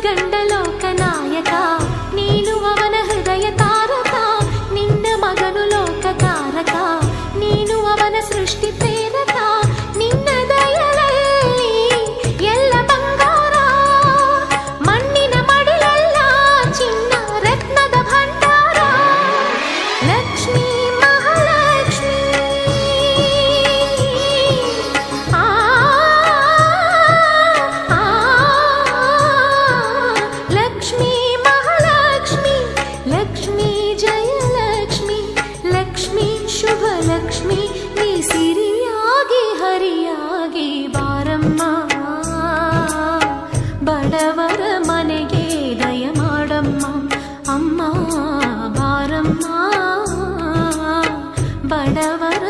ಗಂಡ ಲೋಕನಾಯಕ, ನೀನು ಅವನ ಹೃದಯ ತಾರಕ, ನಿನ್ನ ಮಗನು ಲೋಕಕಾರಕ, ನೀನು ಅವನ ಸೃಷ್ಟಿ ಪ್ರೇರಕ, ನಿನ್ನ ದಯಲಲ್ಲಿ ಎಲ್ಲ ಬಂಗಾರ, ಮಣ್ಣಿನ ಮಡಿಲಲ್ಲ ಚಿನ್ನ ರತ್ನದ ಭಂಡಾರ. ಲಕ್ಷ್ಮೀ ಮಹಾಲಕ್ಷ್ಮೀ ಆ ಲಕ್ಷ್ಮೀ ಮಹಾಲಕ್ಷ್ಮಿ, ಲಕ್ಷ್ಮೀ ಜಯಲಕ್ಷ್ಮಿ, ಲಕ್ಷ್ಮೀ ಶುಭ ಲಕ್ಷ್ಮಿ, ನೀ ಸಿರಿಯಾಗಿ ಹರಿಯಾಗಿ ಬಾರಮ್ಮ, ಬಡವರ ಮನೆಗೆ ದಯ ಮಾಡಮ್ಮ, ಅಮ್ಮ ಬಾರಮ್ಮ, ಬಡವರ